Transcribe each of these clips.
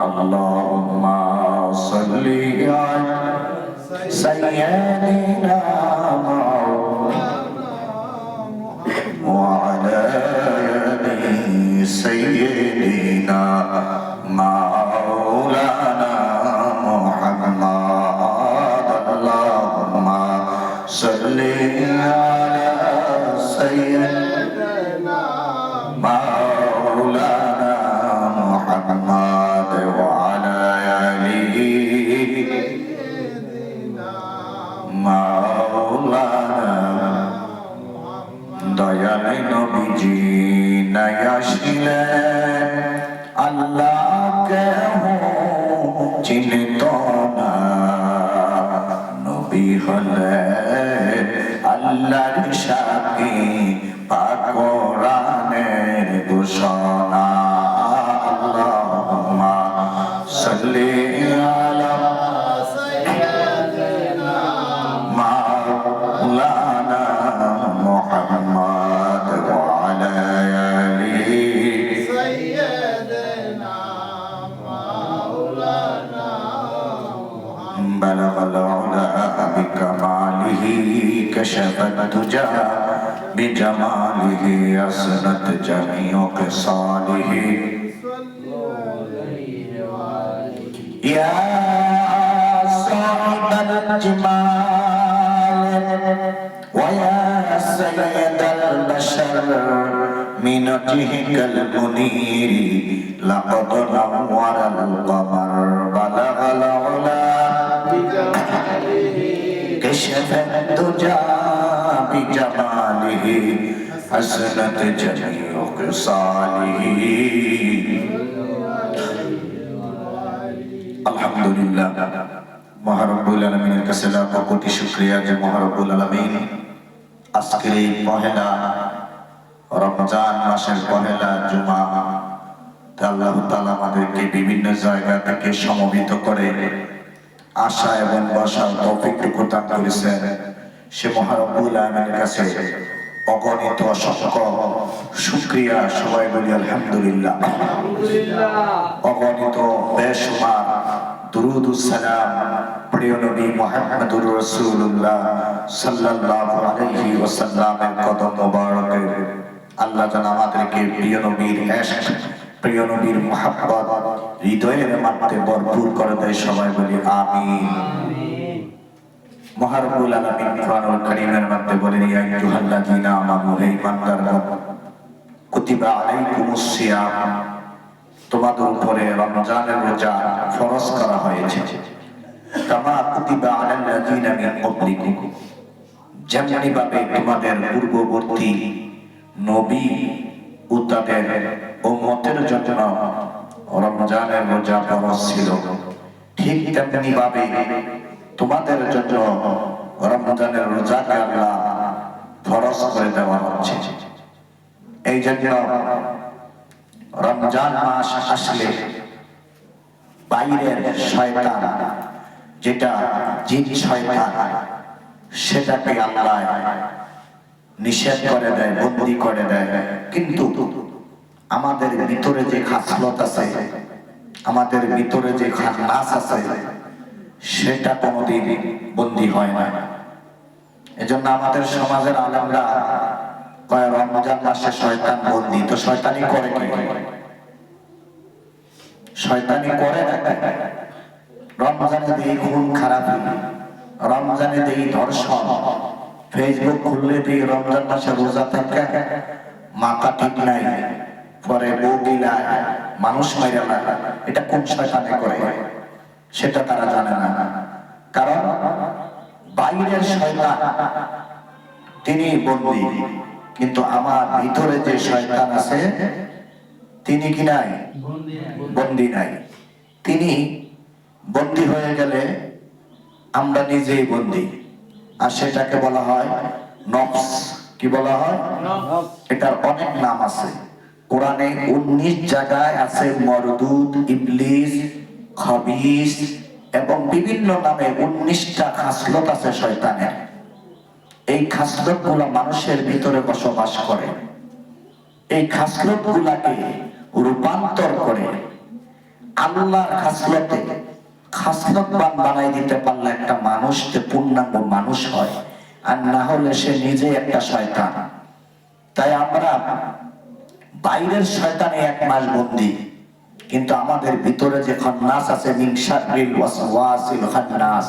اللهم صل على سيدنا وعلى آل سيدنا مولانا محمد اللهم صل على سيدنا مولانا محمد وعلى آله مولانا দয়ালে নবীজি নাই আসিলেন আল্লাহকে চিনত না নবী হলেন আল্লাহর সাথী পাক কোরআনের ঘোষণা আল্লাহুম্মা সাল্লি আলা সাইয়্যিদিনা মাওলানা মুহাম্মদ ওয়া আলা আলিহি সাইয়্যিদিনা মাওলানা বালাগাল উলা বিকামালিহি কাশাফাত তুজা বিজামালিহি আসনাত জামিউ খিসালিহি ইয়া সাহিবাল জামাল ওয়া ইয়া সাইয়্যিদাল বাশার মিন ওয়াজহিকাল মুনীর লাকাদ নাওয়ারাল কমার বালাগাল উলা বিজামালিহি কাশাফাত তুজা বিজামালিহি হাসনাত জামিউ খিসালিহি আলহামদুলিল্লাহ মহারব্বুল আলামিনের কাছে লাখ কোটি শুকরিয়া যে মহারব্বুল আলামিন আজকের এই পহেলা রমজান মাসের পহেলা জুমা আল্লাহ তাআলা আমাদেরকে বিভিন্ন জায়গা থেকে সমবেত করে আশা এবং বসার তৌফিকটুকু দান করেছেন সে মহারব্বুল আলামিনের কাছে অগণিত অসংখ্য শুকরিয়া সবাই বলি আলহামদুলিল্লাহ অগণিত বেশুমার দুরুদ ও সালাম প্রিয় নবী মুহাম্মদুর রাসূলুল্লাহ সাল্লাল্লাহু আলাইহি ওয়াসাল্লামের কদম মোবারকে আল্লাহ যেন আমাদেরকে প্রিয় নবীর ইশক প্রিয় নবীর মুহাব্বত হৃদয়ের মধ্যে ভরপুর করে দেয় সবাই বলি আমিন মহারব্বুল আলামিন কোরআনুল কারীমের মধ্যে বলেন ইয়া আইয়ুহাল্লাযীনা আমানু হে ঈমানদাররা কুতিবা আলাইকুমুস সিয়াম তোমাদের উপরে রমজানের রোজা ফরজ করা হয়েছে কামা কুতিবা আলাল্লাযীনা মিন ক্বাবলিকুম যেমনি ভাবে তোমাদের পূর্ববর্তী নবী ও তাদের উম্মতের জন্য রমজানের রোজা ফরজ ছিল ঠিক তেমনি ভাবে তোমাদের জন্য রমজানের রোজাকে আল্লাহ ফরজ করে দেওয়া হচ্ছে এই জন্য রমজান মাস আসলে বাইরের শয়তান যেটা জিন শয়তান সেটাকে আল্লাহ নিষেধ করে দেয় বন্দী করে দেয় কিন্তু আমাদের ভিতরে যে খাসলত আছে আমাদের ভিতরে যে খান্নাস আছে সেটা কোনোদিন বন্দী হয় না এজন্য আমাদের সমাজের আলেমরা কয় রমজান মাসে শয়তান বন্দী তো শয়তানি করে কি শয়তানি করে না রমজানে দেই খুন খারাপি রমজানে দেই ধর্ষণ ফেসবুক খুললে দেই রমজান মাসে রোজা থাকে মাথা ঠিক নাই পরে বউ গিলায় মানুষ মাইরা না এটা কোন শয়তানে করে সেটা তারা জানে না কারণ বাইরের শয়তান তিনি বন্দী কিন্তু আমার ভিতরে যে শয়তান আছে তিনি কি নাই বন্দী নাই তিনি বন্দী হয়ে গেলে আমরা নিজেই বন্দী আর সেটাকে বলা হয় নফস কি বলা হয় এটার অনেক নাম আছে কোরআনে 19 জায়গায় আছে মরদুদ ইবলিস খবিস এবং বিভিন্ন নামে 19টা খাসলত আছে শয়তানের এই খাসলতগুলো মানুষের ভিতরে বসবাস করে এই খাসলতগুলোকে রূপান্তর করে আল্লাহর খাসলতবান বানাই দিতে পারলে একটা মানুষকে পূর্ণাঙ্গ মানুষ হয়, আর না হলে সে নিজে একটা শয়তান। তাই আমরা বাইরের শয়তানে 1 মাস বন্দী, কিন্তু আমাদের ভিতরে যে খন্নাস আছে, মিন শাররিল ওয়াসওয়াসিল খান্নাস,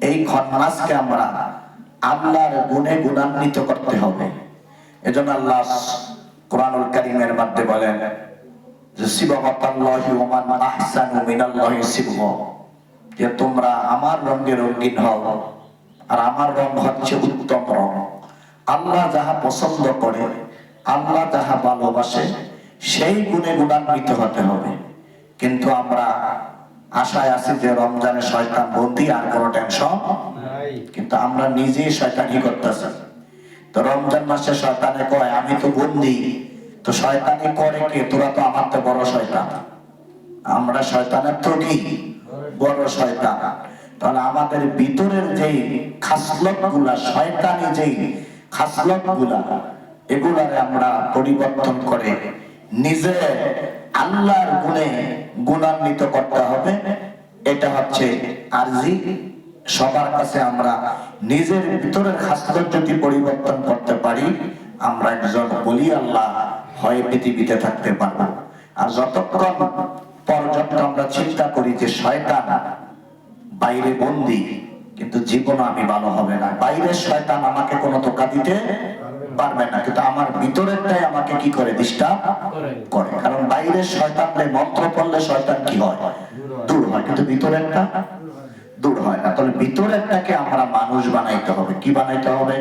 এই খন্নাসকে আমরা আল্লাহর গুণে গুণান্বিত করতে হবে। এজন্য আল্লাহ কোরআনুল কারীমের মধ্যে বলেন যে সিবগাতাল্লাহি ওয়া মান আহসানু মিনাল্লাহি সিবগা, যে তোমরা আমার রঙে রঙিন হও, আর আমার রং হচ্ছে উত্তম রং। আল্লাহ যাহা পছন্দ করে, আল্লাহ যাহা ভালোবাসে, সেই গুণে গুণান্বিত হতে হবে। কিন্তু আমরা আশায় আছি যে রমজানে শয়তান বন্দী, আর কোনো টেনশন নাই, কিন্তু আমরা নিজেই শয়তানি করতেছি। তো রমজান মাসে শয়তানে কয় আমি তো বন্দী, তো শয়তানি করে কে? তোরা তো আমার তো বড় শয়তান। আমরা শয়তানের তো কি বড় শয়তান। তাহলে আমাদের ভিতরের যেই খাসলত গুলা, শয়তানি যেই খাসলত গুলা, এগুলারে আমরা পরিবর্তন করে নিজে আল্লাহর গুণে গুণান্বিত করতে হবে। এটা হচ্ছে আরজি। সবার কাছে আমরা নিজের ভিতরের খাসলত যদি পরিবর্তন করতে পারি, আমরা একজন বলি আল্লাহ হয়ে পৃথিবীতে থাকতে পারবো। আর যতক্ষণ পর্যন্ত আমরা চিন্তা করি যে শয়তান বাইরে বন্দী, কিন্তু জীবন আমি ভালো হবে না। বাইরের শয়তান আমাকে কোনো ধোঁকা দিতে পারবে না, কিন্তু আমার ভিতরেরটাই আমাকে কি করে? ডিস্টার্ব করে। কারণ বাইরের শয়তানদের মন্ত্র পড়লে শয়তান কি হয়? দূর হয়, কিন্তু ভিতরেরটা দূর হয় না। তাহলে ভিতরেরটাকে আমরা মানুষ বানাইতে হবে। কি বানাইতে হবে?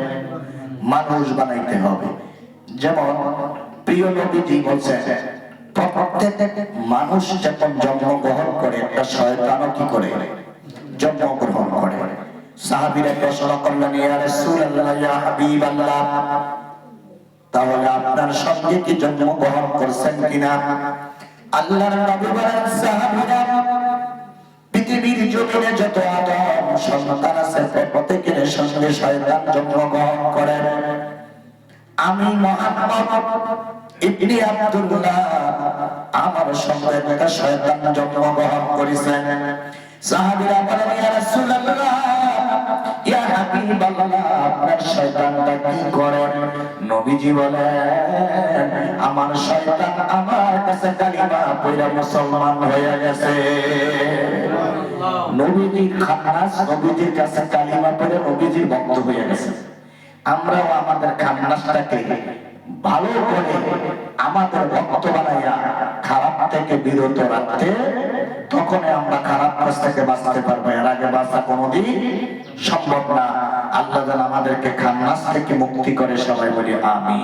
মানুষ বানাইতে হবে। যেমন প্রিয় নবীজি বলছেন, প্রত্যেক মানুষ যখন জন্মগ্রহণ করে, একটা শয়তানও কি করে? জন্মগ্রহণ করে। সাহাবীরা প্রশ্ন করলেন, ইয়া রাসূলুল্লাহ, ইয়া হাবিবাল্লাহ, তাহলে আপনার সঙ্গে কি জন্মগ্রহণ করছেন কিনা? আল্লাহর নবী বলেন, সাহাবীরা, পৃথিবীর জমিনে যত আদম সন্তান আছে, প্রত্যেকের সঙ্গে শয়তান জন্মগ্রহণ করে। আমি মুহাম্মদ ইবনে আব্দুল্লাহ, আমার সঙ্গে একটা শয়তান জন্মগ্রহণ করেছেন। সাহাবীরা বলেন, ইয়া রাসূলুল্লাহ, ইয়া হাবিবাল্লাহ, আপনার শয়তানটা কি করে? নবীজি বলেন, আমার শয়তান আমার কাছে কালিমা পড়ে মুসলমান হয়ে গেছে। নবীজির খান্নাস নবীজির কাছে কালিমা পড়ে নবীজির ভক্ত হয়ে গেছে। আমরাও আমাদের খান্নাসটাকে ভালো করে আমাদের ভক্ত বানাইয়া খারাপ থেকে বিরত রাখতে, তখন আমরা খারাপ কাজ থেকে বাঁচতে পারবো। এর আগে বাঁচা কোনোদিন সম্ভব না। আল্লাহ যেন আমাদেরকে খান্নাস থেকে মুক্তি করে। সবাই বলি আমিন।